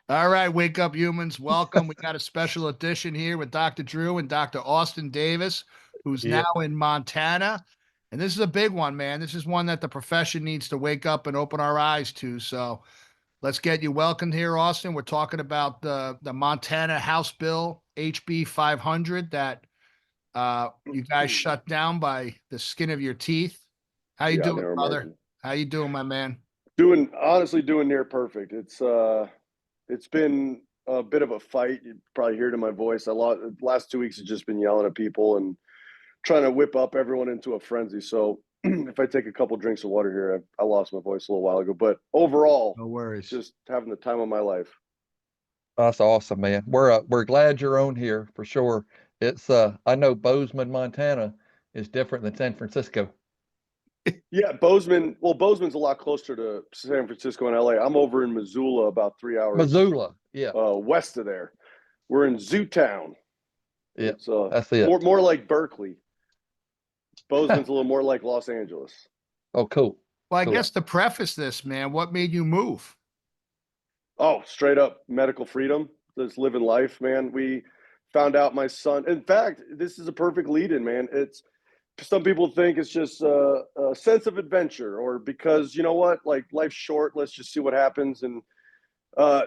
All right, wake up humans. Welcome. We got a special edition here with Dr. Drew and Dr. Austin Davis, who's now Yep. in Montana. And this is a big one, man. This is one that the profession needs to wake up and open our eyes to. So let's get you welcomed here, Austin. We're talking about the Montana House Bill HB 500 that you guys shut down by the skin of your teeth. How you Yeah, doing, never brother? mind. How you doing, my man? Doing honestly doing near perfect. It's been a bit of a fight. You probably hear it in my voice. Last 2 weeks has just been yelling at people and trying to whip up everyone into a frenzy. So if I take a couple drinks of water here, I lost my voice a little while ago. But overall, No worries. just having the time of my life. That's awesome, man. We're glad you're on here for sure. It's I know Bozeman, Montana is different than San Francisco. Yeah, Bozeman. Well, Bozeman's a lot closer to San Francisco and LA. I'm over in Missoula, about 3 hours Missoula. Yeah. west of there. We're in Zootown. Yeah. It's That's it. more like Berkeley. Bozeman's a little more like Los Angeles. Oh, cool. Well, I Cool. guess to preface this, man, what made you move? Oh, straight up medical freedom. Just living life, man. We found out my son. In fact, this is a perfect lead-in, man. It's some people think it's just a sense of adventure, or because you know what, like life's short. Let's just see what happens. And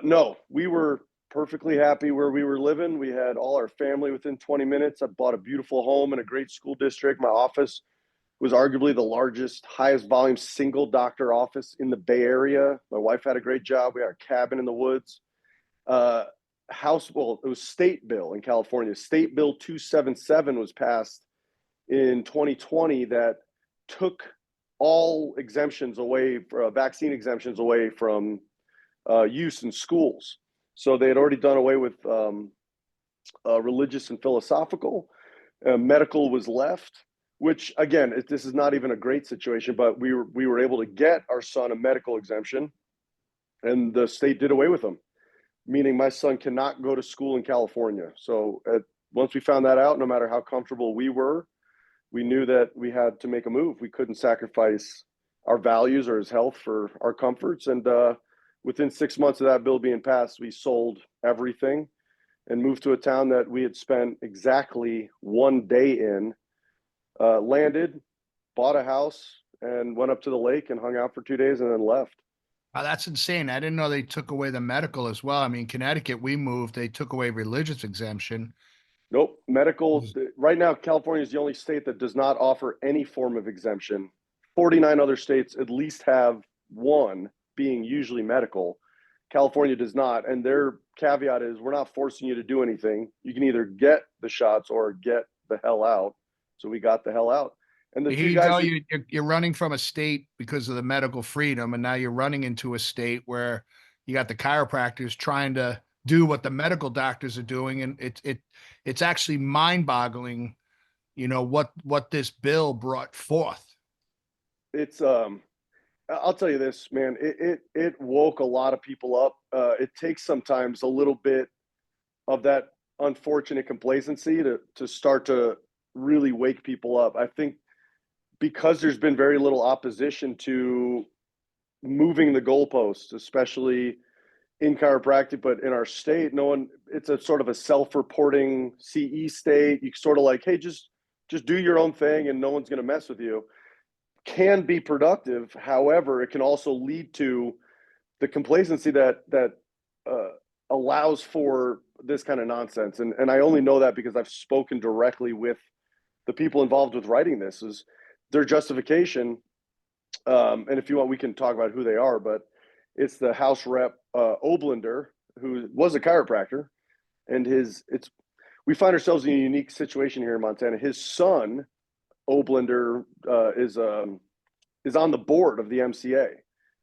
no, we were perfectly happy where we were living. We had all our family within 20 minutes. I bought a beautiful home in a great school district. My office was arguably the largest, highest volume single doctor office in the Bay Area. My wife had a great job. We had a cabin in the woods. Uh, it was state bill in California. State Bill 277 was passed in 2020 that took all exemptions away, vaccine exemptions away from use in schools. So they had already done away with religious and philosophical. Medical was left, which again, this is not even a great situation, but we were able to get our son a medical exemption, and the state did away with them, meaning my son cannot go to school in California. So once we found that out, no matter how comfortable we were, we knew that we had to make a move. We couldn't sacrifice our values or his health for our comforts. And within 6 months of that bill being passed, we sold everything and moved to a town that we had spent exactly one day in, landed, bought a house, and went up to the lake and hung out for 2 days and then left. Oh, that's insane. I didn't know they took away the medical as well. I mean, Connecticut, we moved, they took away religious exemption. Nope. Medical, right now, California is the only state that does not offer any form of exemption. 49 other states at least have one, being usually medical. California does not. And their caveat is we're not forcing you to do anything. You can either get the shots or get the hell out. So we got the hell out. And the Here two you go. guys that, You're running from a state because of the medical freedom, and now you're running into a state where you got the chiropractors trying to do what the medical doctors are doing, and it's actually mind-boggling, what this bill brought forth. it's I'll tell you this, man. It woke a lot of people up. It takes sometimes a little bit of that unfortunate complacency to start to really wake people up. I think because there's been very little opposition to moving the goalposts, especially in chiropractic, but in our state, no one. It's a sort of a self-reporting CE state. You sort of like, hey, just do your own thing, and no one's going to mess with you. Can be productive. However, it can also lead to the complacency that uh, allows for this kind of nonsense. And I only know that because I've spoken directly with the people involved with writing this. Is their justification. And if you want, we can talk about who they are, but it's the House Rep Oblender, who was a chiropractor, and we find ourselves in a unique situation here in Montana. His son, Oblender, is on the board of the MCA.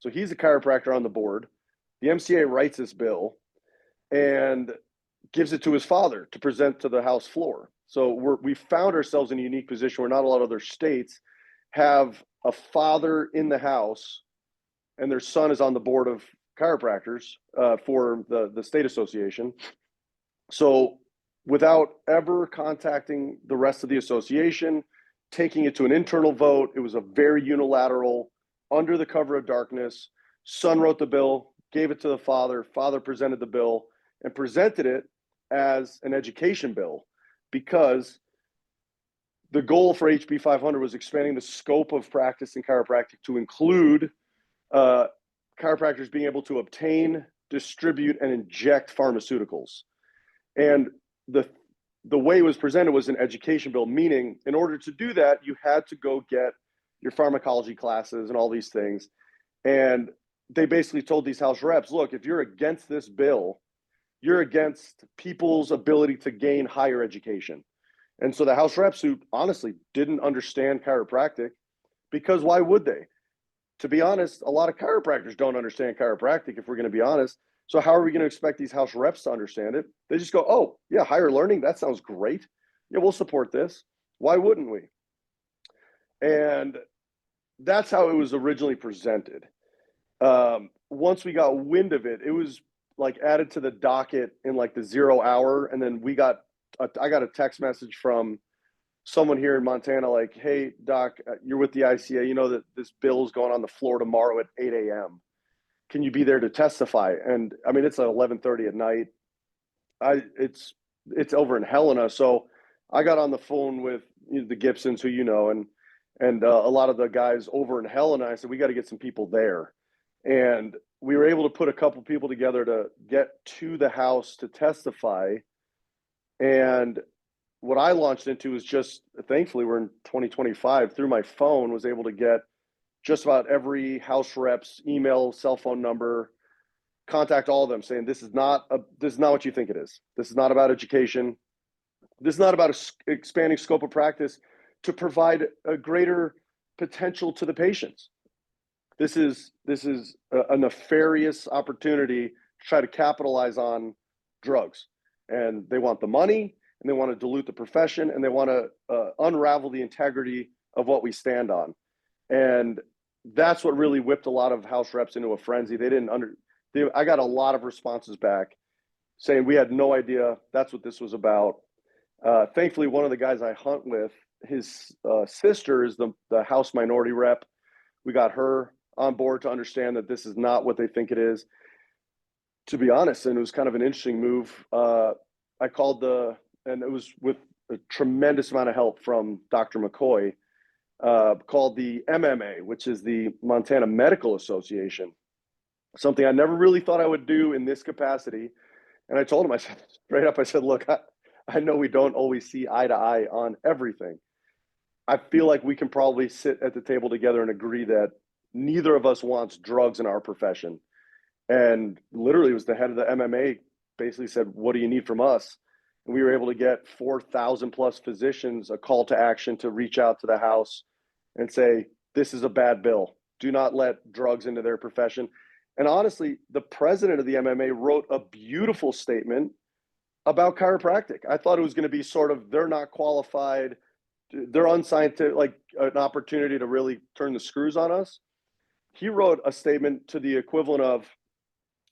So he's a chiropractor on the board. The MCA writes this bill and gives it to his father to present to the House floor. So we found ourselves in a unique position where not a lot of other states have a father in the House and their son is on the board of chiropractors for the state association. So without ever contacting the rest of the association, taking it to an internal vote, it was a very unilateral, under the cover of darkness. Son wrote the bill, gave it to the father. Father presented the bill and presented it as an education bill, because the goal for HB 500 was expanding the scope of practice in chiropractic to include chiropractors being able to obtain, distribute, and inject pharmaceuticals. And the way it was presented was an education bill, meaning in order to do that, you had to go get your pharmacology classes and all these things. And they basically told these house reps, look, if you're against this bill, you're against people's ability to gain higher education. And so the house reps, who honestly didn't understand chiropractic, because why would they? To be honest, a lot of chiropractors don't understand chiropractic, if we're going to be honest. So how are we going to expect these house reps to understand it? They just go, oh, yeah, higher learning, that sounds great. Yeah, we'll support this. Why wouldn't we? And that's how it was originally presented. Once we got wind of it, it was like added to the docket in like the 0 hour. And then I got a text message from someone here in Montana, like, hey, doc, you're with the ICA. You know that this bill is going on the floor tomorrow at 8 a.m. Can you be there to testify? And I mean, it's at 11:30 at night. It's over in Helena. So I got on the phone with the Gibsons, who you know, and a lot of the guys over in Helena. I said, we got to get some people there. And we were able to put a couple people together to get to the house to testify. And what I launched into is just, thankfully, we're in 2025, through my phone, was able to get just about every house rep's email, cell phone number, contact all of them saying, this is not what you think it is. This is not about education. This is not about expanding scope of practice to provide a greater potential to the patients. This is a nefarious opportunity to try to capitalize on drugs. And they want the money, and they want to dilute the profession, and they want to unravel the integrity of what we stand on. And that's what really whipped a lot of house reps into a frenzy. I got a lot of responses back saying we had no idea that's what this was about. Thankfully, one of the guys I hunt with, his sister is the House minority rep. We got her on board to understand that this is not what they think it is. To be honest, and it was kind of an interesting move. I called and it was with a tremendous amount of help from Dr. McCoy, called the MMA, which is the Montana Medical Association. Something I never really thought I would do in this capacity. And I told him, I said straight up, I said, look, I know we don't always see eye to eye on everything. I feel like we can probably sit at the table together and agree that neither of us wants drugs in our profession. And literally, it was the head of the MMA basically said, what do you need from us? And we were able to get 4,000 plus physicians a call to action to reach out to the House and say, this is a bad bill. Do not let drugs into their profession. And honestly, the president of the MMA wrote a beautiful statement about chiropractic. I thought it was going to be sort of, they're not qualified, they're unscientific, like an opportunity to really turn the screws on us. He wrote a statement to the equivalent of,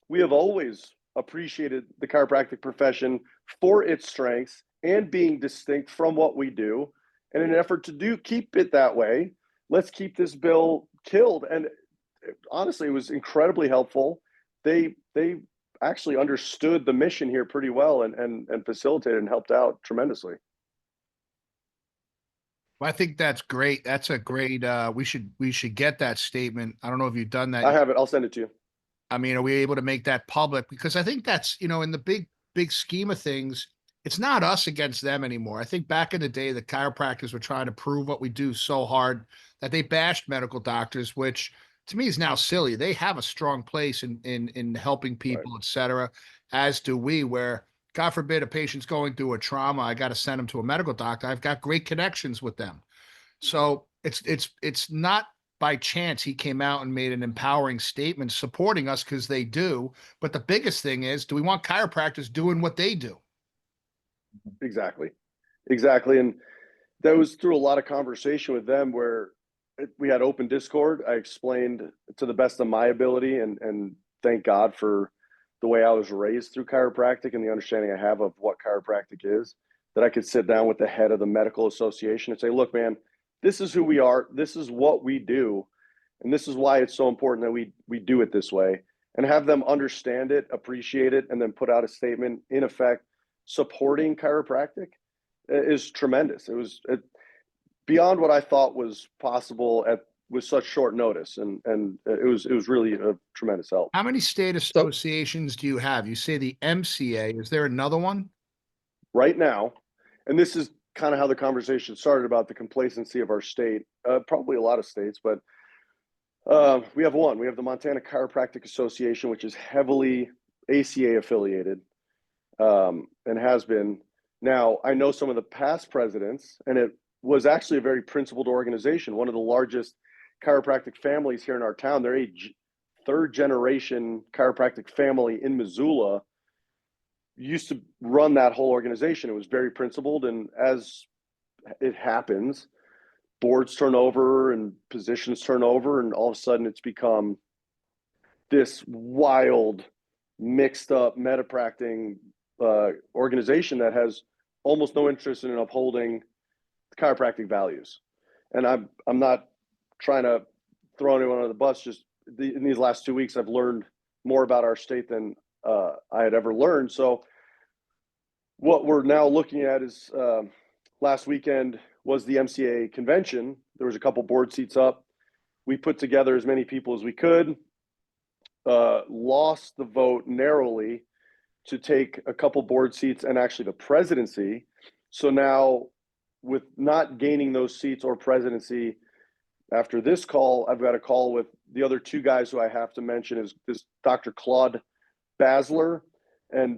we have always appreciated the chiropractic profession for its strengths and being distinct from what we do. And in an effort to keep it that way, let's keep this bill killed. And honestly, it was incredibly helpful. They actually understood the mission here pretty well and facilitated and helped out tremendously. Well, I think that's great. That's a great, we should get that statement. I don't know if you've done that. I have it. I'll send it to you. I mean, are we able to make that public? Because I think that's, in the big scheme of things, it's not us against them anymore. I think back in the day, the chiropractors were trying to prove what we do so hard that they bashed medical doctors, which to me is now silly. They have a strong place in helping people, Right. et cetera, as do we, where God forbid a patient's going through a trauma, I got to send them to a medical doctor. I've got great connections with them. So it's not by chance he came out and made an empowering statement supporting us, because they do. But the biggest thing is, do we want chiropractors doing what they do? Exactly. And that was through a lot of conversation with them where we had open Discord. I explained to the best of my ability, and thank God for the way I was raised through chiropractic and the understanding I have of what chiropractic is, that I could sit down with the head of the medical association and say, look, man, this is who we are. This is what we do. And this is why it's so important that we do it this way. and have them understand it, appreciate it, and then put out a statement in effect supporting chiropractic is tremendous. It was beyond what I thought was possible with such short notice, and it was really a tremendous help. How many state So associations do you have? You say the MCA. Is there another one? Right now, and this is kind of how the conversation started about the complacency of our state, probably a lot of states, but we have one. We have the Montana Chiropractic Association, which is heavily ACA affiliated, and has been. Now, I know some of the past presidents, and it was actually a very principled organization, one of the largest chiropractic families here in our town. They're a third generation chiropractic family in Missoula, used to run that whole organization. It was very principled, and as it happens, boards turn over and positions turn over, and all of a sudden it's become this wild, mixed up metapracting organization that has almost no interest in upholding chiropractic values. And I'm not trying to throw anyone under the bus. Just in these last 2 weeks, I've learned more about our state than I had ever learned. So what we're now looking at is last weekend was the MCA convention. There was a couple board seats up. We put together as many people as we could, lost the vote narrowly to take a couple board seats and actually the presidency. So now, with not gaining those seats or presidency, after this call, I've got a call with the other two guys who I have to mention is this Dr. Claude Basler and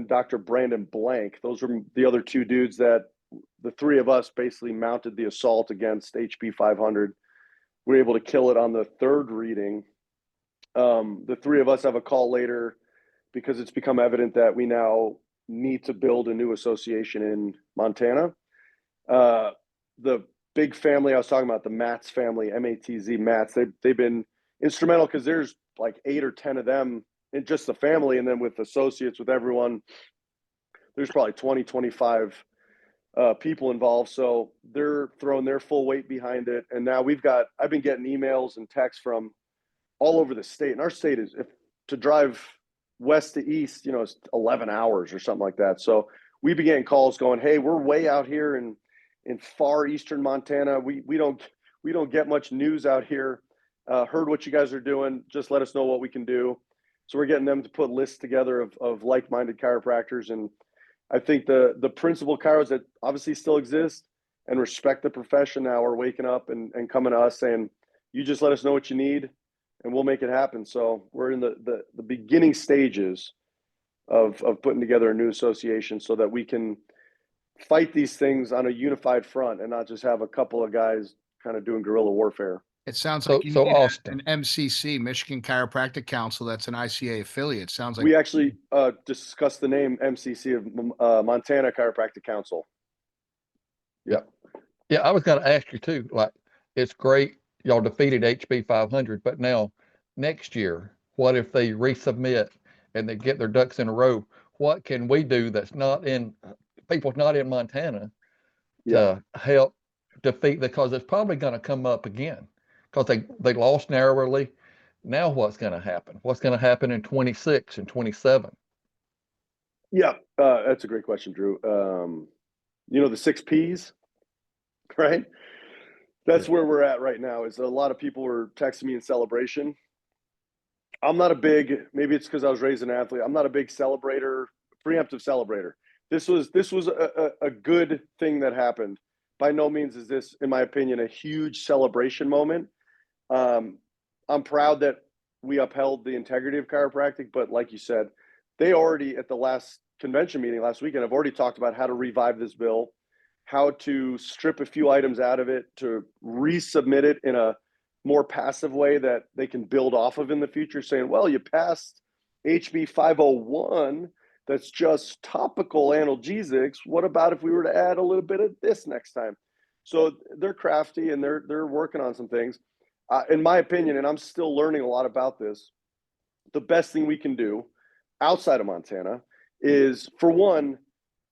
Dr. Brandon Blank. Those are the other two dudes that the three of us basically mounted the assault against HB 500. We were able to kill it on the third reading. The three of us have a call later because it's become evident that we now need to build a new association in Montana. The big family I was talking about, the Matz family, M-A-T-Z, Matz, they've been instrumental because there's like 8 or 10 of them in just the family. And then with associates, with everyone, there's probably 20, 25 people involved. So they're throwing their full weight behind it. And now I've been getting emails and texts from all over the state. And our state is, if to drive west to east, it's 11 hours or something like that. So we began calls going, hey, we're way out here in far eastern Montana. We don't get much news out here. Heard what you guys are doing. Just let us know what we can do. So we're getting them to put lists together of like-minded chiropractors. And I think the principal chiros that obviously still exist and respect the profession now are waking up and coming to us saying, you just let us know what you need and we'll make it happen. So we're in the beginning stages of putting together a new association so that we can fight these things on a unified front and not just have a couple of guys kind of doing guerrilla warfare. It sounds like you so need Austin, an MCC, Michigan Chiropractic Council. That's an ICA affiliate. Sounds like We actually discussed the name MCC of Montana Chiropractic Council. yeah. Yeah, I was going to ask you too, like, it's great y'all defeated HB 500, but now next year, what if they resubmit and they get their ducks in a row? What can we do that's not in, people's not in Montana to help defeat, because it's probably going to come up again because they lost narrowly. Now what's going to happen? What's going to happen in 26 and 27? Yeah, that's a great question, Drew. The 6 Ps, right? That's where we're at right now. Is a lot of people were texting me in celebration. I'm not a big, maybe it's because I was raised an athlete. I'm not a big preemptive celebrator. This was a good thing that happened. By no means is this, in my opinion, a huge celebration moment. I'm proud that we upheld the integrity of chiropractic, but like you said, they already at the last convention meeting last weekend have already talked about how to revive this bill, how to strip a few items out of it, to resubmit it in a more passive way that they can build off of in the future, saying, well, you passed HB 501, that's just topical analgesics. What about if we were to add a little bit of this next time? So they're crafty and they're working on some things. In my opinion, and I'm still learning a lot about this, the best thing we can do outside of Montana is, for one,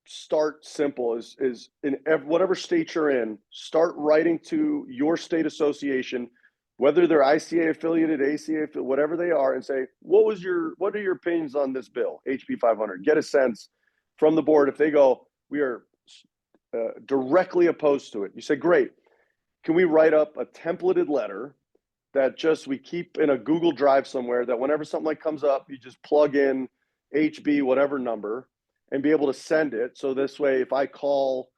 start simple. Is in whatever state you're in, start writing to your state association, whether they're ICA affiliated, ACA affiliated, whatever they are, and say, what are your opinions on this bill, HB 500? Get a sense from the board. If they go, we are directly opposed to it, you say, great. Can we write up a templated letter that just we keep in a Google Drive somewhere, that whenever something like comes up, you just plug in HB whatever number and be able to send it. So this way, if I call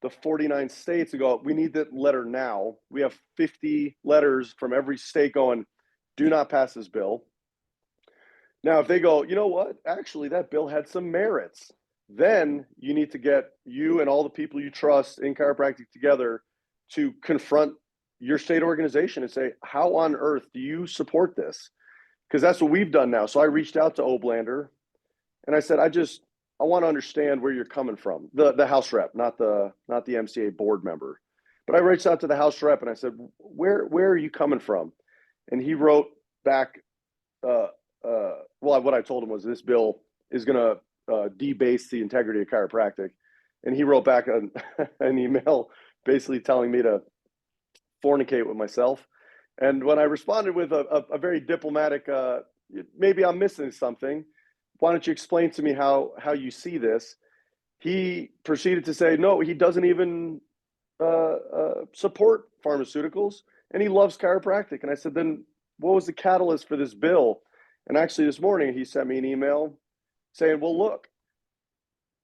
the 49 states and go, we need that letter now. We have 50 letters from every state going, do not pass this bill. Now, if they go, you know what, actually that bill had some merits, then you need to get you and all the people you trust in chiropractic together to confront your state organization and say, how on earth do you support this? Because that's what we've done now. So I reached out to Oblander and I said, I want to understand where you're coming from. The House rep, not the MCA board member. But I reached out to the House rep and I said, where are you coming from? And he wrote back, well, what I told him was this bill is going to debase the integrity of chiropractic. And he wrote back an email basically telling me to fornicate with myself. And when I responded with a very diplomatic, maybe I'm missing something, why don't you explain to me how you see this? He proceeded to say, no, he doesn't even support pharmaceuticals and he loves chiropractic. And I said, then what was the catalyst for this bill? And actually this morning he sent me an email saying, well, look,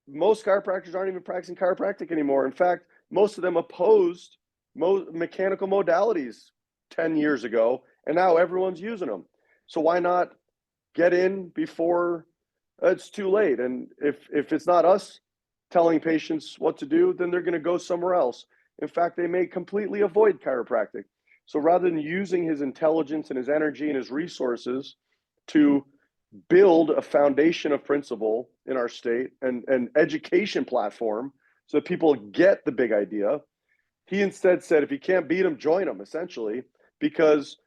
most chiropractors aren't even practicing chiropractic anymore. In fact, most of them opposed mechanical modalities 10 years ago, and now everyone's using them. So why not get in before it's too late? And if it's not us telling patients what to do, then they're going to go somewhere else. In fact, they may completely avoid chiropractic. So rather than using his intelligence and his energy and his resources to build a foundation of principle in our state and an education platform so that people get the big idea, he instead said, if you can't beat them, join them, essentially, because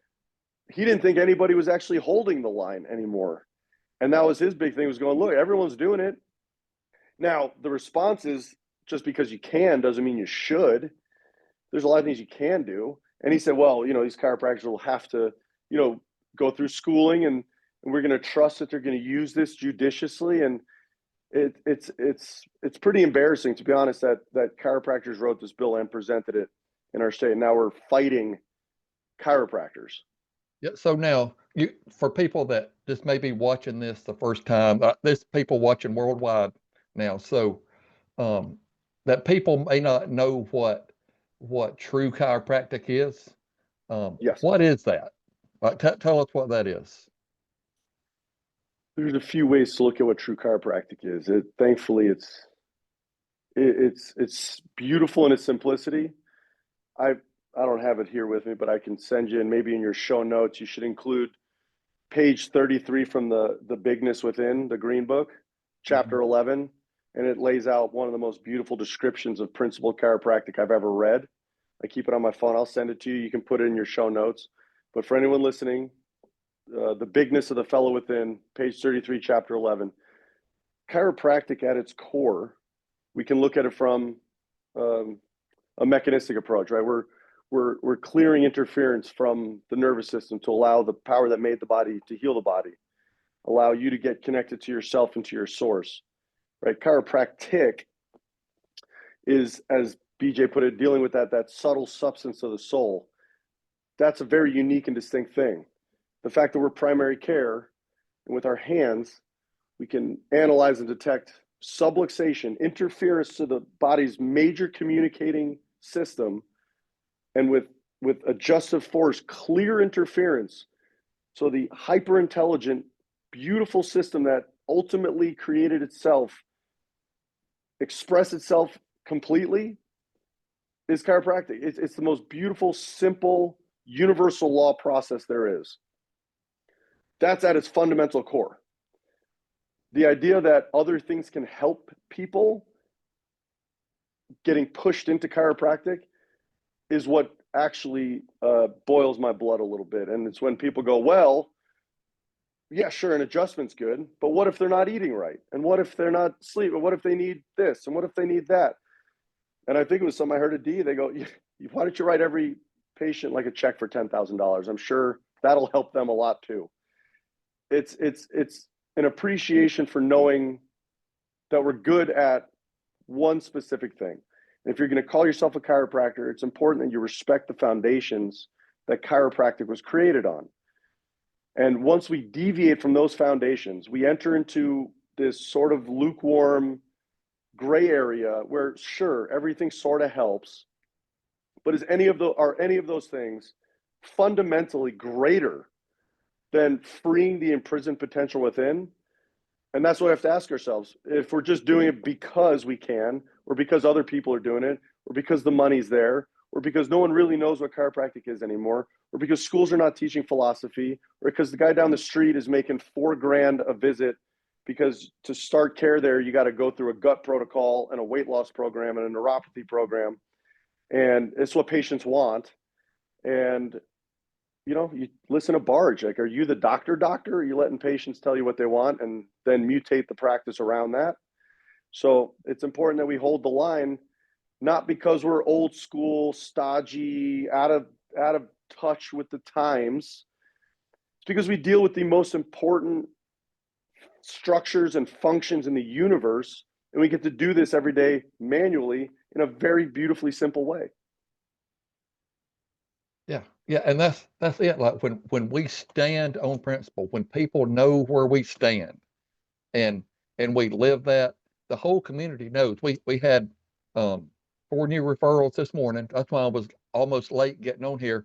he didn't think anybody was actually holding the line anymore. And that was his big thing, was going, look, everyone's doing it. Now, the response is, just because you can doesn't mean you should. There's a lot of things you can do. And he said, well, these chiropractors will have to, go through schooling and we're going to trust that they're going to use this judiciously. And it's pretty embarrassing, to be honest, that chiropractors wrote this bill and presented it in our state. And now we're fighting chiropractors. Yeah. So now, for people that just may be watching this the first time, there's people watching worldwide now. So that people may not know what true chiropractic is. Yes. What is that? Tell us what that is. There's a few ways to look at what true chiropractic is. Thankfully, it's beautiful in its simplicity. I don't have it here with me, but I can send you, and maybe in your show notes, you should include page 33 from the Bigness Within, the Green Book, chapter 11, and it lays out one of the most beautiful descriptions of principled chiropractic I've ever read. I keep it on my phone. I'll send it to you. You can put it in your show notes. But for anyone listening, the Bigness of the Fellow Within, page 33, chapter 11. Chiropractic at its core, we can look at it from a mechanistic approach, right? We're clearing interference from the nervous system to allow the power that made the body to heal the body, allow you to get connected to yourself and to your source, right? Chiropractic is, as BJ put it, dealing with that subtle substance of the soul. That's a very unique and distinct thing. The fact that we're primary care, and with our hands, we can analyze and detect subluxation, interference to the body's major communicating system, and with adjustive force, clear interference. So the hyper intelligent, beautiful system that ultimately created itself, express itself completely, is chiropractic. It's the most beautiful, simple, universal law process there is. That's at its fundamental core. The idea that other things can help people getting pushed into chiropractic is what actually boils my blood a little bit. And it's when people go, well, yeah, sure, an adjustment's good, but what if they're not eating right? And what if they're not sleeping? What if they need this? And what if they need that? And I think it was something I heard at D. They go, why don't you write every patient like a check for $10,000. I'm sure that'll help them a lot too. It's an appreciation for knowing that we're good at one specific thing. And if you're going to call yourself a chiropractor, it's important that you respect the foundations that chiropractic was created on. And once we deviate from those foundations, we enter into this sort of lukewarm gray area where, sure, everything sort of helps, but are any of those things fundamentally greater than freeing the imprisoned potential within? And that's what we have to ask ourselves. If we're just doing it because we can, or because other people are doing it, or because the money's there, or because no one really knows what chiropractic is anymore, or because schools are not teaching philosophy, or because the guy down the street is making $4,000 a visit, because to start care there, you got to go through a gut protocol and a weight loss program and a neuropathy program. And it's what patients want. And you listen to Barge, like, are you the doctor? Are you letting patients tell you what they want and then mutate the practice around that? So it's important that we hold the line, not because we're old school, stodgy, out of touch with the times. It's because we deal with the most important structures and functions in the universe, and we get to do this every day manually in a very beautifully simple way. Yeah, and that's it. Like when we stand on principle, when people know where we stand, and we live that, the whole community knows. We had 4 new referrals this morning. That's why I was almost late getting on here.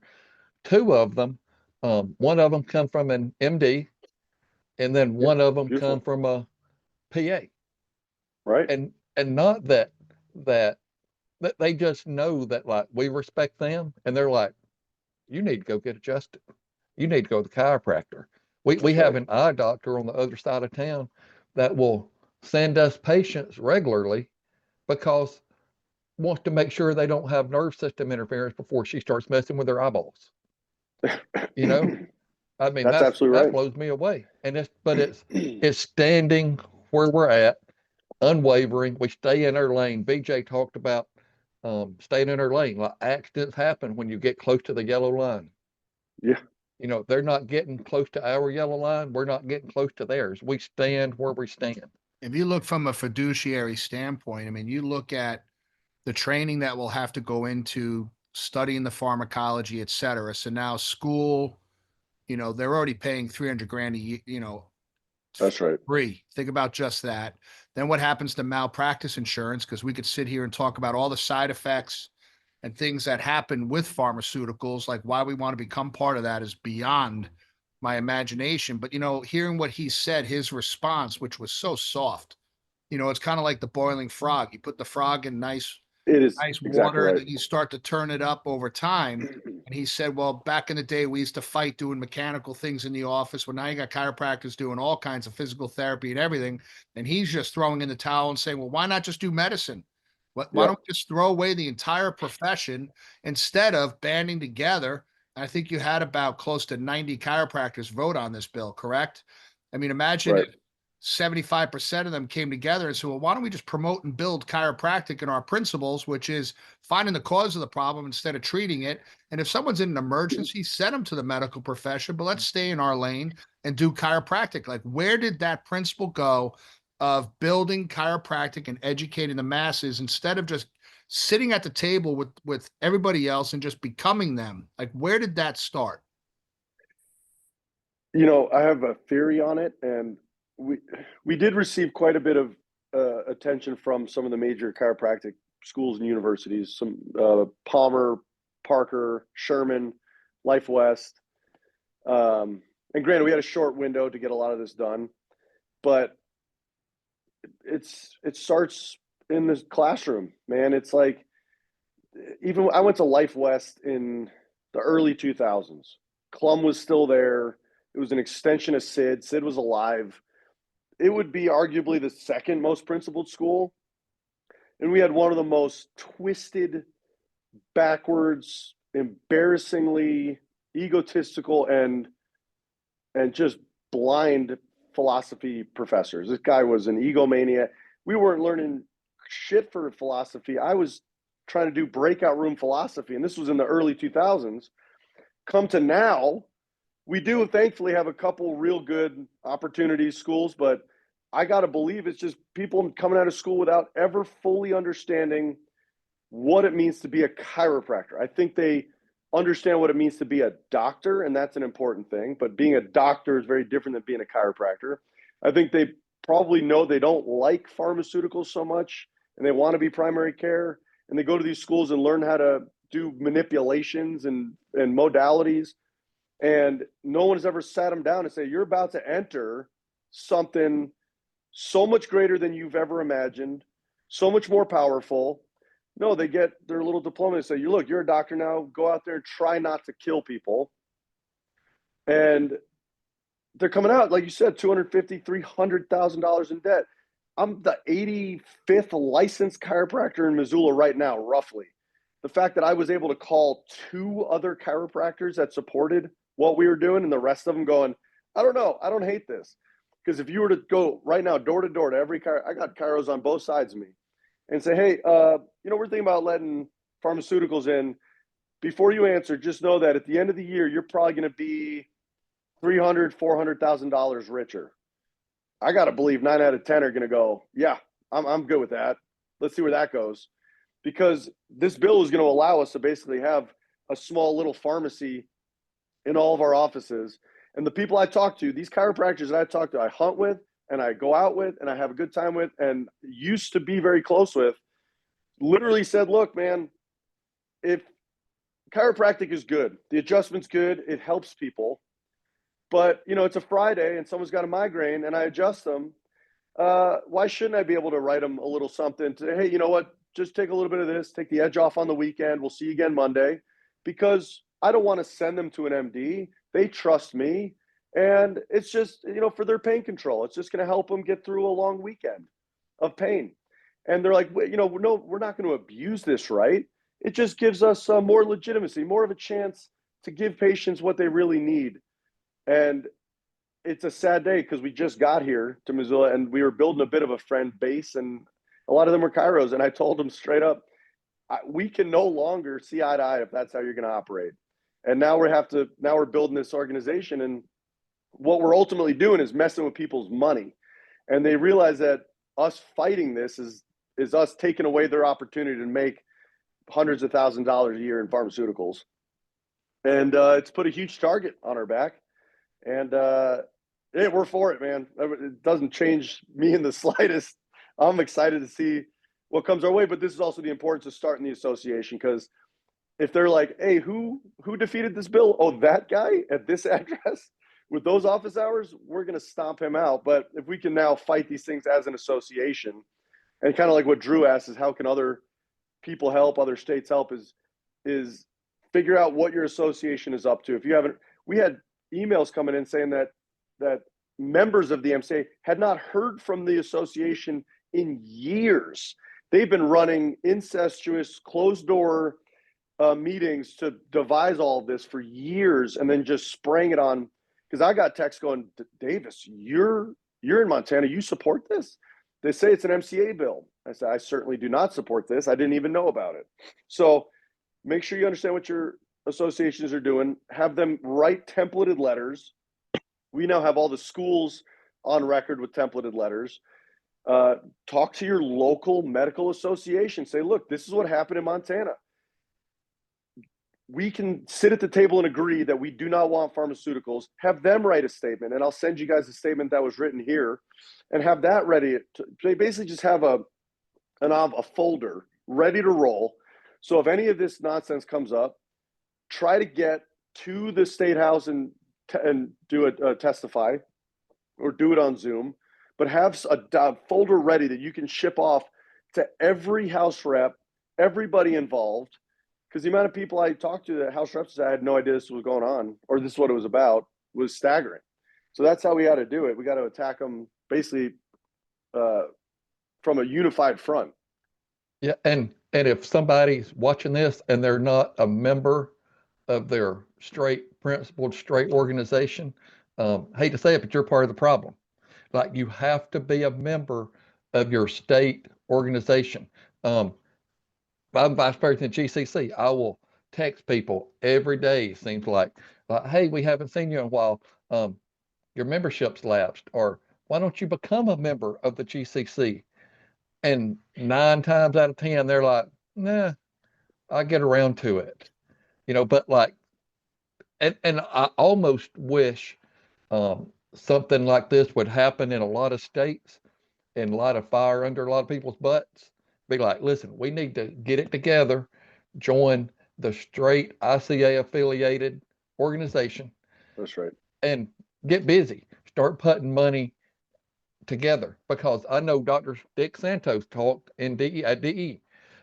2 of them, one of them come from an MD, and then one of them Beautiful. come from a PA. Right. And not that they just know that, like, we respect them, and they're like, you need to go get adjusted. You need to go to the chiropractor. We have an eye doctor on the other side of town that will send us patients regularly because wants to make sure they don't have nerve system interference before she starts messing with their eyeballs. I mean, That's absolutely that right. blows me away. And it's standing where we're at, unwavering. We stay in our lane. BJ talked about staying in our lane. Like, accidents happen when you get close to the yellow line. Yeah. They're not getting close to our yellow line. We're not getting close to theirs. We stand where we stand. If you look from a fiduciary standpoint, I mean, you look at the training that we'll have to go into studying the pharmacology, et cetera. So now school, they're already paying 300 grand a year, That's right. free. Think about just that. Then what happens to malpractice insurance? Because we could sit here and talk about all the side effects and things that happen with pharmaceuticals, like why we want to become part of that is beyond my imagination. But hearing what he said, his response, which was so soft, it's kind of like the boiling frog. You put the frog in nice It is exactly water, and right. then you start to turn it up over time. And he said, well, back in the day, we used to fight doing mechanical things in the office. Well, now you got chiropractors doing all kinds of physical therapy and everything. And he's just throwing in the towel and saying, well, why not just do medicine? Why don't we just throw away the entire profession instead of banding together? I think you had about close to 90 chiropractors vote on this bill, correct? I mean, imagine Right. if 75% of them came together and said, well, why don't we just promote and build chiropractic in our principles, which is finding the cause of the problem instead of treating it. And if someone's in an emergency, send them to the medical profession, but let's stay in our lane and do chiropractic. Like, where did that principle go of building chiropractic and educating the masses instead of just sitting at the table with everybody else and just becoming them? Like, where did that start? I have a theory on it, and we did receive quite a bit of attention from some of the major chiropractic schools and universities, some Palmer, Parker, Sherman, Life West. And granted, we had a short window to get a lot of this done, but it starts in the classroom, man. It's like, even I went to Life West in the early 2000s. Clum was still there. It was an extension of Sid. Sid was alive. It would be arguably the second most principled school. And we had one of the most twisted, backwards, embarrassingly egotistical, and just blind philosophy professors. This guy was an egomaniac. We weren't learning shit for philosophy. I was trying to do breakout room philosophy, and this was in the early 2000s, come to now, we do thankfully have a couple real good opportunities, schools, but I got to believe it's just people coming out of school without ever fully understanding what it means to be a chiropractor. I think they understand what it means to be a doctor, and that's an important thing, but being a doctor is very different than being a chiropractor. I think they probably know they don't like pharmaceuticals so much, and they want to be primary care, and they go to these schools and learn how to do manipulations and modalities, and no one has ever sat them down and say, you're about to enter something so much greater than you've ever imagined, so much more powerful. No, they get their little diploma and say, you look, you're a doctor now, go out there and try not to kill people. And they're coming out, like you said, $250,000, $300,000 in debt. I'm the 85th licensed chiropractor in Missoula right now, roughly. The fact that I was able to call 2 other chiropractors that supported what we were doing, and the rest of them going, I don't know, I don't hate this. Because if you were to go right now, door to door to every car, I got chiros on both sides of me, and say, hey, we're thinking about letting pharmaceuticals in. Before you answer, just know that at the end of the year, you're probably going to be $300,000, $400,000 richer. I got to believe 9 out of 10 are going to go, yeah, I'm good with that. Let's see where that goes. Because this bill is going to allow us to basically have a small little pharmacy in all of our offices. And the people I talk to, these chiropractors that I talk to, I hunt with and I go out with and I have a good time with and used to be very close with, literally said, look, man, if chiropractic is good, the adjustment's good, it helps people, but it's a Friday and someone's got a migraine and I adjust them, why shouldn't I be able to write them a little something to, hey, you know what, just take a little bit of this, take the edge off on the weekend, we'll see you again Monday, because I don't want to send them to an MD. They trust me, and it's just, for their pain control, it's just going to help them get through a long weekend of pain. And they're like, no, we're not going to abuse this, right? It just gives us more legitimacy, more of a chance to give patients what they really need. And it's a sad day because we just got here to Missoula and we were building a bit of a friend base, and a lot of them were chiros. And I told them straight up, we can no longer see eye to eye if that's how you're going to operate. And now we're building this organization, and what we're ultimately doing is messing with people's money. And they realize that us fighting this is us taking away their opportunity to make hundreds of thousands of dollars a year in pharmaceuticals. And it's put a huge target on our back. And we're for it, man. It doesn't change me in the slightest. I'm excited to see what comes our way, but this is also the importance of starting the association, because if they're like, hey, who defeated this bill? Oh, that guy at this address with those office hours, we're going to stomp him out. But if we can now fight these things as an association, and kind of like what Drew asked is, how can other people help, other states help, is figure out what your association is up to. If you haven't, we had emails coming in saying that members of the MCA had not heard from the association in years. They've been running incestuous, closed door meetings to devise all of this for years, and then just spraying it on. Because I got texts going, Davis, you're in Montana, you support this? They say it's an MCA bill. I said, I certainly do not support this. I didn't even know about it. So make sure you understand what your associations are doing. Have them write templated letters. We now have all the schools on record with templated letters. Talk to your local medical association. Say, look, this is what happened in Montana. We can sit at the table and agree that we do not want pharmaceuticals. Have them write a statement, and I'll send you guys a statement that was written here, and have that ready. They basically just have a folder ready to roll. So if any of this nonsense comes up, try to get to the state house and do a testify, or do it on Zoom, but have a folder ready that you can ship off to every house rep, everybody involved. Because the amount of people I talked to, that house reps, I had no idea this was going on, or this is what it was about, was staggering. So that's how we got to do it. We got to attack them basically from a unified front. Yeah, and if somebody's watching this and they're not a member of their principled straight organization, hate to say it, but you're part of the problem. Like, you have to be a member of your state organization. I'm vice president of GCC. I will text people every day. It seems like, hey, we haven't seen you in a while. Your membership's lapsed, or why don't you become a member of the GCC? And 9 times out of 10, they're like, nah, I'll get around to it. But like, and I almost wish something like this would happen in a lot of states and light a fire under a lot of people's butts. Be like, listen, we need to get it together, join the straight ICA affiliated organization, That's right. and get busy. Start putting money together, because I know Dr. Dick Santos talked in DE at DE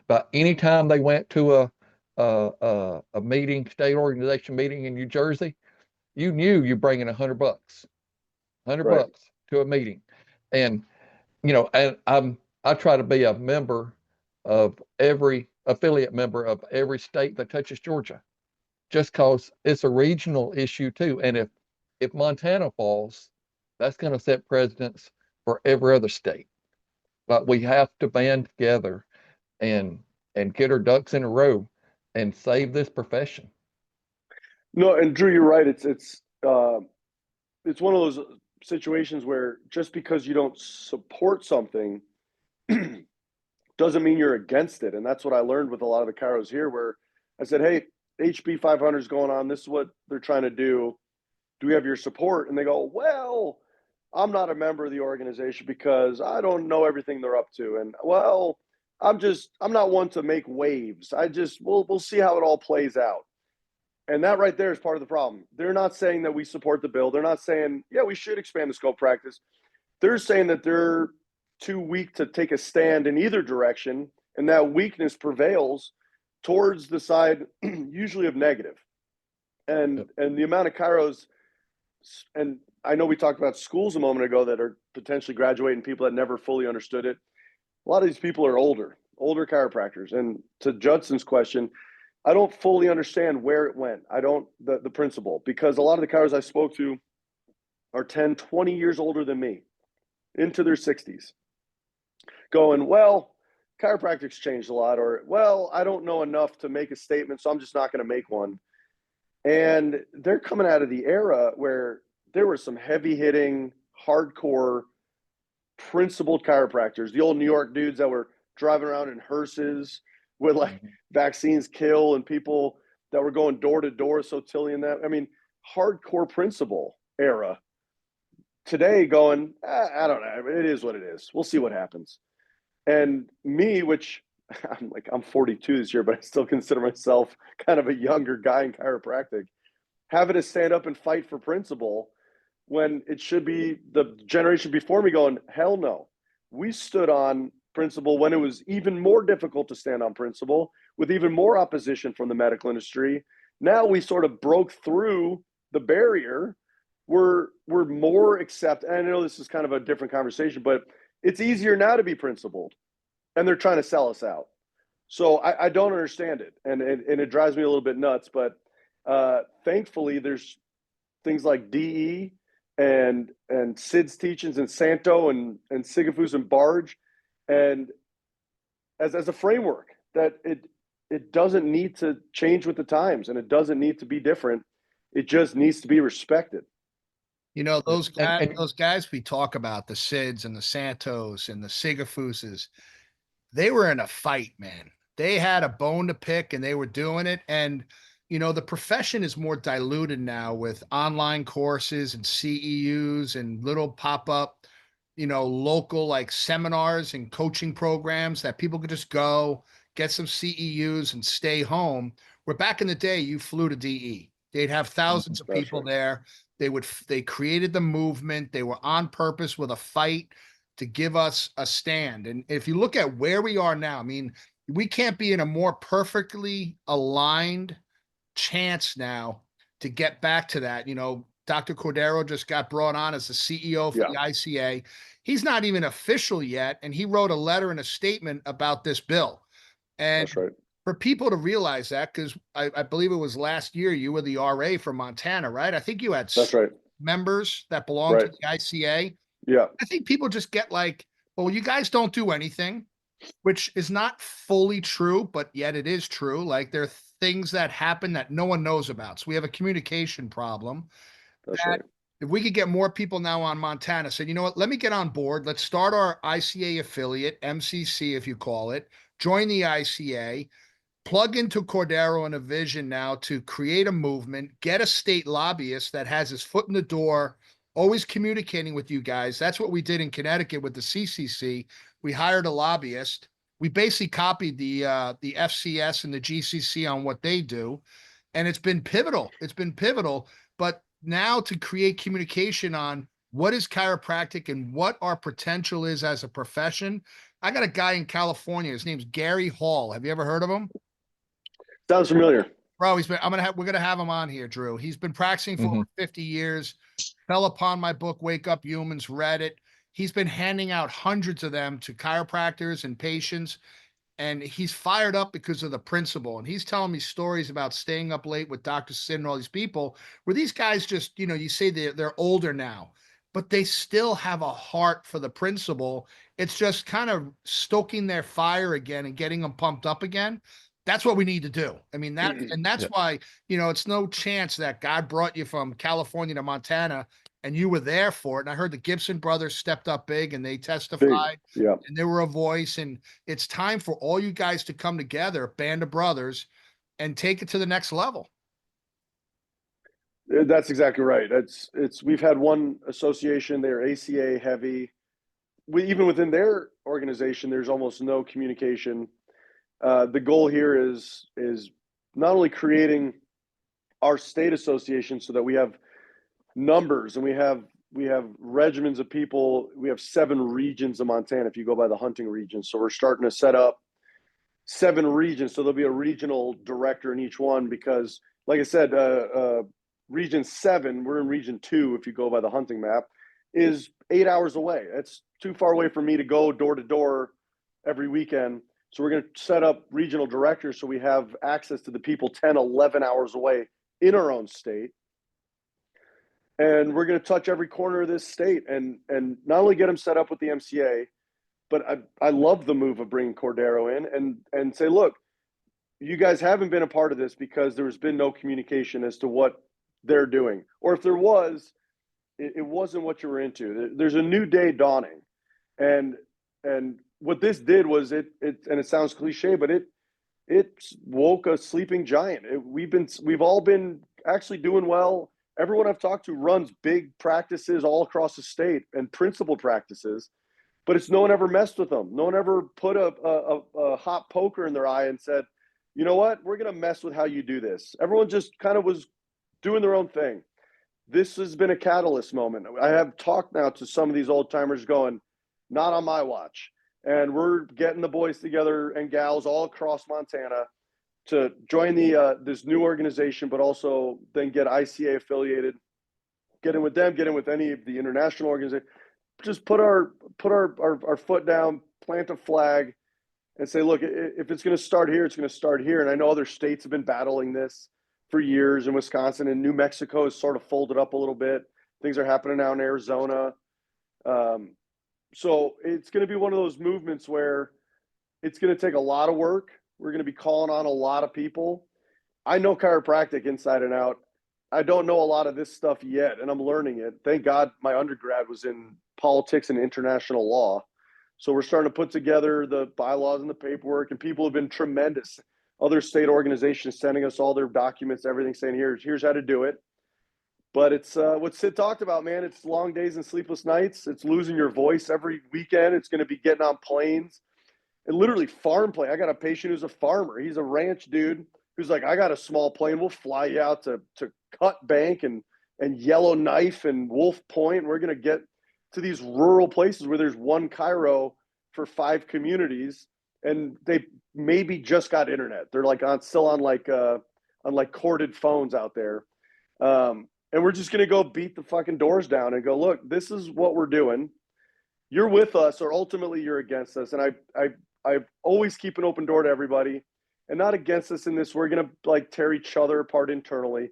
about any time they went to a meeting, state organization meeting in New Jersey, you knew you bringing $100, hundred Right. bucks to a meeting. And and I try to be a member of every affiliate member of every state that touches Georgia, just cause it's a regional issue too. And if Montana falls, that's going to set precedents for every other state. But we have to band together and get our ducks in a row and save this profession. No, and Drew, you're right. It's one of those situations where just because you don't support something doesn't mean you're against it. And that's what I learned with a lot of the chiros here, where I said, hey, HB 500 is going on. This is what they're trying to do. Do we have your support? And they go, well, I'm not a member of the organization because I don't know everything they're up to. And well, I'm not one to make waves. We'll see how it all plays out. And that right there is part of the problem. They're not saying that we support the bill. They're not saying, yeah, we should expand the scope practice. They're saying that they're too weak to take a stand in either direction. And that weakness prevails towards the side usually of negative. And the amount of chiros, and I know we talked about schools a moment ago that are potentially graduating people that never fully understood it. A lot of these people are older chiropractors. And to Judson's question, I don't fully understand where it went. The principle, because a lot of the chiros I spoke to are 10, 20 years older than me, into their 60s, going, well, chiropractic's changed a lot, or, well, I don't know enough to make a statement, so I'm just not going to make one. And they're coming out of the era where there were some heavy hitting, hardcore, principled chiropractors, the old New York dudes that were driving around in hearses with like vaccines kill, and people that were going door to door, Sotillion, that, I mean, hardcore principle era. Today going, I don't know, it is what it is. We'll see what happens. And me, which I'm 42 this year, but I still consider myself kind of a younger guy in chiropractic, having to stand up and fight for principle when it should be the generation before me going, hell no. We stood on principle when it was even more difficult to stand on principle, with even more opposition from the medical industry. Now we sort of broke through the barrier. We're more accept. And I know this is kind of a different conversation, but it's easier now to be principled, and they're trying to sell us out. So I don't understand it, and it drives me a little bit nuts. But thankfully, there's things like DE and Sid's teachings and Santo and Sigafus and Barge, and as a framework that it doesn't need to change with the times, and it doesn't need to be different. It just needs to be respected. Those guys, And those guys we talk about, the Sids and the Santos and the Sigafuses, they were in a fight, man. They had a bone to pick and they were doing it. And, the profession is more diluted now with online courses and CEUs and little pop-up, local like seminars and coaching programs that people could just go get some CEUs and stay home. Where back in the day, you flew to DE. They'd have thousands of That's people right. there. They created the movement. They were on purpose with a fight to give us a stand. And if you look at where we are now, I mean, we can't be in a more perfectly aligned chance now to get back to that. Dr. Cordero just got brought on as the CEO for the ICA. He's not even official yet, and he wrote a letter and a statement about this bill. And That's right. for people to realize that, because I believe it was last year you were the RA for Montana, right? I think you had That's right. members that belong to the ICA. Yeah. I think people just get like, well, you guys don't do anything. which is not fully true, but yet it is true. Like there are things that happen that no one knows about. So we have a communication problem That's that right. if we could get more people now on Montana, said, you know what, let me get on board. Let's start our ICA affiliate, MCC, if you call it, join the ICA, plug into Cordero and a vision now to create a movement, get a state lobbyist that has his foot in the door, always communicating with you guys. That's what we did in Connecticut with the CCC. We hired a lobbyist. We basically copied the FCS and the GCC on what they do, and it's been pivotal. It's been pivotal. But now to create communication on what is chiropractic and what our potential is as a profession. I got a guy in California. His name's Gary Hall. Have you ever heard of him? Sounds familiar. Bro, we're gonna have him on here, Drew. He's been practicing for Hmm. over 50 years, fell upon my book, Wake Up Humans, read it. He's been handing out hundreds of them to chiropractors and patients, and he's fired up because of the principle. And he's telling me stories about staying up late with Dr. Sid and all these people, where these guys just, you say they're older now, but they still have a heart for the principle. It's just kind of stoking their fire again and getting them pumped up again. That's what we need to do. I mean, that's Yeah. why, it's no chance that God brought you from California to Montana and you were there for it. And I heard the Gibson brothers stepped up big and they Big. testified Yeah. and they were a voice. And it's time for all you guys to come together, band of brothers, and take it to the next level. That's exactly right. We've had one association, they're ACA heavy. Even within their organization, there's almost no communication. The goal here is not only creating our state association so that we have numbers and we have regimens of people. We have 7 regions of Montana if you go by the hunting region. So we're starting to set up 7 regions. So there'll be a regional director in each one because, like I said, region 7, we're in region 2 if you go by the hunting map, is 8 hours away. It's too far away for me to go door to door every weekend. So we're going to set up regional directors so we have access to the people 10, 11 hours away in our own state. And we're going to touch every corner of this state and not only get them set up with the MCA, but I love the move of bringing Cordero in and say, look, you guys haven't been a part of this because there's been no communication as to what they're doing. Or if there was, it wasn't what you were into. There's a new day dawning. And what this did was and it sounds cliche, but it woke a sleeping giant. We've all been actually doing well. Everyone I've talked to runs big practices all across the state and principal practices, but it's no one ever messed with them. No one ever put a hot poker in their eye and said, you know what, we're going to mess with how you do this. Everyone just kind of was doing their own thing. This has been a catalyst moment. I have talked now to some of these old timers going, not on my watch. And we're getting the boys together and gals all across Montana to join this new organization, but also then get ICA affiliated, get in with them, get in with any of the international organizations. Just put our foot down, plant a flag, and say, look, if it's going to start here, it's going to start here. And I know other states have been battling this for years, in Wisconsin and New Mexico has sort of folded up a little bit. Things are happening now in Arizona. So it's going to be one of those movements where it's going to take a lot of work. We're going to be calling on a lot of people. I know chiropractic inside and out. I don't know a lot of this stuff yet, and I'm learning it. Thank God my undergrad was in politics and international law. So we're starting to put together the bylaws and the paperwork, and people have been tremendous. Other state organizations sending us all their documents, everything, saying, here's how to do it. But it's what Sid talked about, man. It's long days and sleepless nights. It's losing your voice every weekend. It's going to be getting on planes and literally farm plane. I got a patient who's a farmer. He's a ranch dude who's like, I got a small plane. We'll fly you out to Cut Bank and Yellowknife and Wolf Point. We're going to get to these rural places where there's one chiro for 5 communities, and they maybe just got internet. They're like still on like corded phones out there. And we're just going to go beat the fucking doors down and go, look, this is what we're doing. You're with us, or ultimately you're against us. And I always keep an open door to everybody, and not against us in this. We're going to like tear each other apart internally,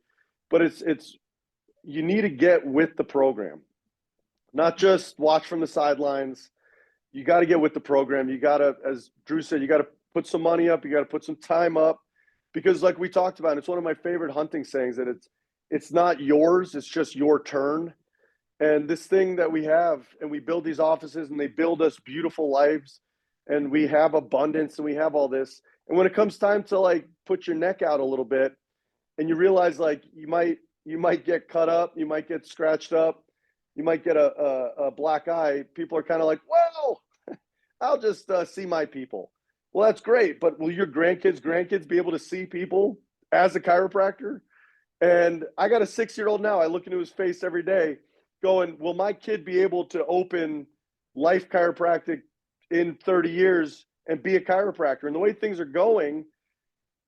but it's you need to get with the program, not just watch from the sidelines. you got to get with the program. You got to, as Drew said, you got to put some money up. You got to put some time up, because like we talked about, it's one of my favorite hunting sayings that it's not yours. It's just your turn. And this thing that we have, and we build these offices and they build us beautiful lives, and we have abundance and we have all this. And when it comes time to like put your neck out a little bit, and you realize like you might get cut up, you might get scratched up, you might get a black eye. People are kind of like, well, I'll just see my people. Well, that's great, but will your grandkids be able to see people as a chiropractor? And I got a 6-year-old now. I look into his face every day going, will my kid be able to open Life Chiropractic in 30 years and be a chiropractor? And the way things are going,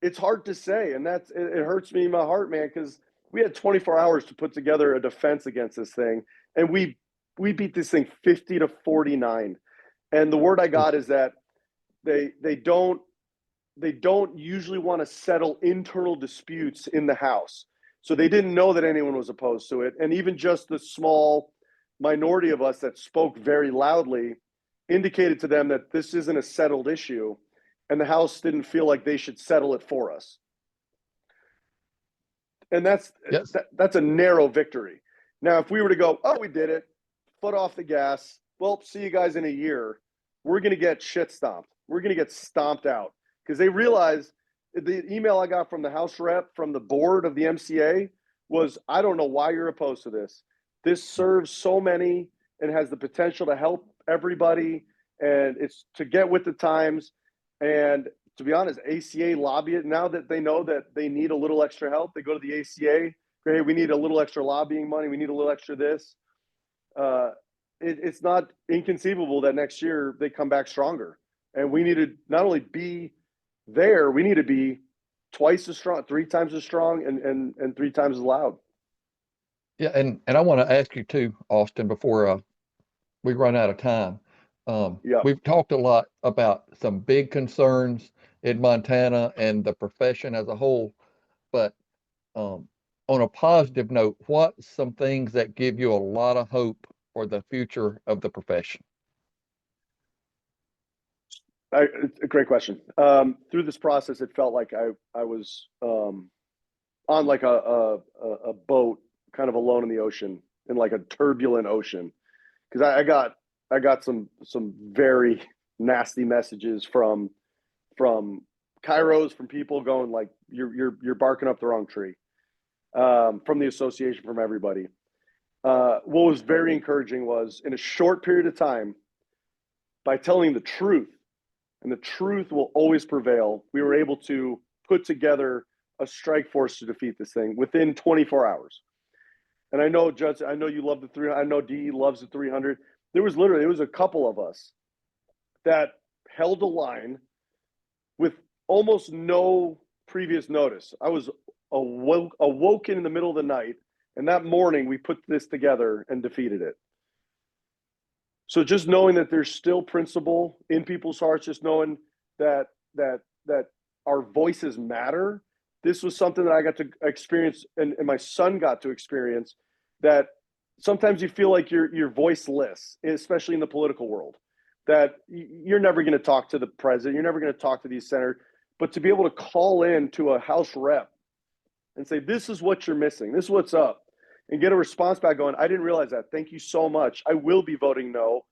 it's hard to say. And it hurts me in my heart, man, because we had 24 hours to put together a defense against this thing. And we beat this thing 50-49. And the word I got is that they don't usually want to settle internal disputes in the house. So they didn't know that anyone was opposed to it. And even just the small minority of us that spoke very loudly indicated to them that this isn't a settled issue, and the house didn't feel like they should settle it for us. And that's a narrow victory. Now, if we were to go, oh, we did it, foot off the gas, well, see you guys in a year, we're going to get shit stomped. We're going to get stomped out, because they realize the email I got from the house rep from the board of the MCA was, I don't know why you're opposed to this. This serves so many and has the potential to help everybody, and it's to get with the times. And to be honest, ACA lobby it. Now that they know that they need a little extra help, they go to the ACA. Hey, we need a little extra lobbying money. We need a little extra this. It's not inconceivable that next year they come back stronger. And we need to not only be there, we need to be twice as strong, 3 times as strong, and 3 times as loud. Yeah, and I want to ask you too, Austin, before we run out of time. We've talked a lot about some big concerns in Montana and the profession as a whole, but on a positive note, what's some things that give you a lot of hope for the future of the profession? It's a great question. Through this process, it felt like I was on like a boat, kind of alone in the ocean, in like a turbulent ocean, because I got some very nasty messages from chiros, from people going like, you're barking up the wrong tree, from the association, from everybody. What was very encouraging was, in a short period of time, by telling the truth, and the truth will always prevail, we were able to put together a strike force to defeat this thing within 24 hours. And I know, Judson, I know you love the 300. I know DE loves the 300. It was a couple of us that held a line with almost no previous notice. I was awoken in the middle of the night, and that morning we put this together and defeated it. So just knowing that there's still principle in people's hearts, just knowing that our voices matter. This was something that I got to experience, and my son got to experience, that sometimes you feel like you're voiceless, especially in the political world, that you're never going to talk to the president, you're never going to talk to these senators, but to be able to call in to a House rep and say, this is what you're missing, this is what's up, and get a response back going, I didn't realize that. Thank you so much. I will be voting no.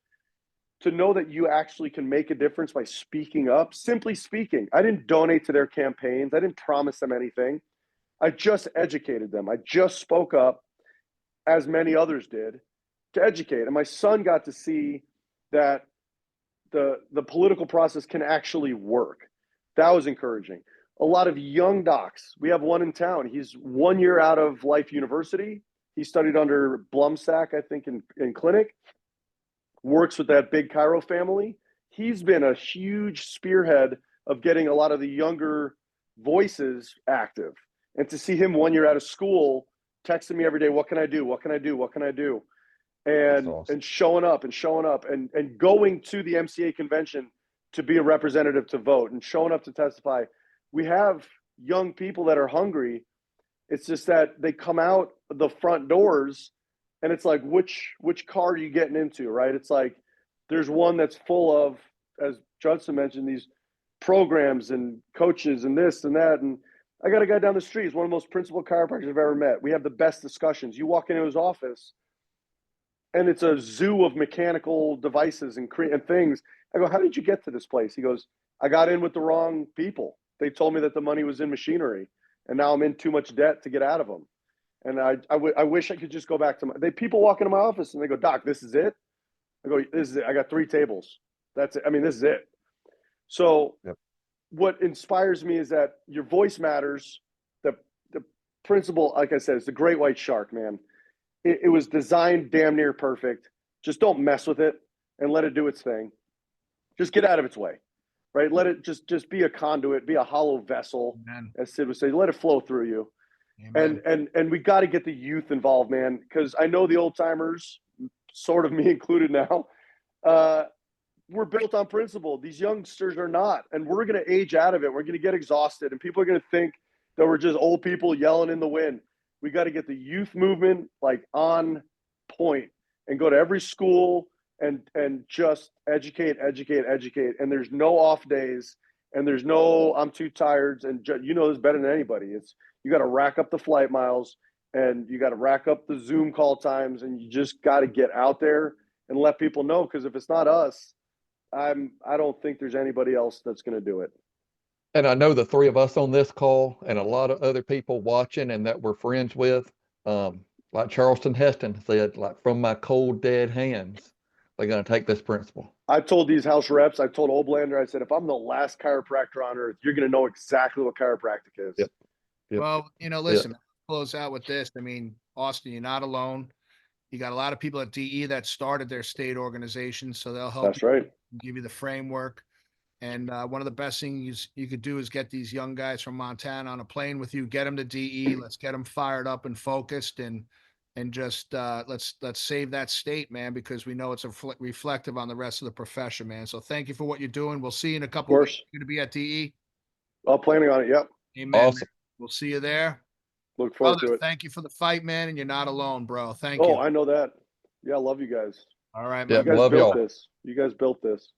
To know that you actually can make a difference by speaking up, simply speaking. I didn't donate to their campaigns. I didn't promise them anything. I just educated them. I just spoke up, as many others did, to educate. And my son got to see that the political process can actually work. That was encouraging. A lot of young docs. We have one in town. He's 1 year out of Life University. He studied under Blumsack, I think, in clinic. Works with that big chiro family. He's been a huge spearhead of getting a lot of the younger voices active. And to see him 1 year out of school, texting me every day, what can I do? What can I do? What can I do? And awesome. And showing up and going to the MCA convention to be a representative to vote, and showing up to testify. We have young people that are hungry. It's just that they come out the front doors, and it's like, which car are you getting into, right? It's like, there's one that's full of, as Judson mentioned, these programs and coaches and this and that. And I got a guy down the street. He's one of the most principled chiropractors I've ever met. We have the best discussions. You walk into his office, and it's a zoo of mechanical devices and things. I go, how did you get to this place? He goes, I got in with the wrong people. They told me that the money was in machinery, and now I'm in too much debt to get out of them. And I wish I could just go back to people walk into my office and they go, Doc, this is it. I go, this is it. I got 3 tables. That's it. I mean, this is it. So what inspires me is that your voice matters. The principle, like I said, is the great white shark, man. It was designed damn near perfect. Just don't mess with it and let it do its thing. Just get out of its way, right? Let it just be a conduit, be a hollow vessel, Amen. as Sid would say. Let it flow through you. Amen. And we got to get the youth involved, man, because I know the old timers, sort of me included now, we're built on principle. These youngsters are not, and we're going to age out of it. We're going to get exhausted, and people are going to think that we're just old people yelling in the wind. We got to get the youth movement like on point and go to every school and just educate. And there's no off days, and there's no I'm too tired. And you know this better than anybody. It's you got to rack up the flight miles, and you got to rack up the Zoom call times, and you just got to get out there and let people know. Because if it's not us, I don't think there's anybody else that's going to do it. And I know the 3 of us on this call and a lot of other people watching and that we're friends with, like Charleston Heston said, like from my cold dead hands, they're going to take this principle. I told these house reps, I told Oblander, I said, if I'm the last chiropractor on earth, you're going to know exactly what chiropractic is. Yep. Well, listen, close out with this. I mean, Austin, you're not alone. You got a lot of people at DE that started their state organizations, so they'll help. That's right. Give you the framework. And one of the best things you could do is get these young guys from Montana on a plane with you, get them to DE. Let's get them fired up and focused, and just let's save that state, man, because we know it's reflective on the rest of the profession, man. So thank you for what you're doing. We'll see you in a couple of weeks. You're going to be at DE. Well, planning on it. Yep. Amen. Awesome. Man. We'll see you there. Look forward to it. Thank you for the fight, man. And you're not alone, bro. Thank you. Oh, I know that. Yeah, I love you guys. All right, man. You guys love built y'all. this. You guys built this.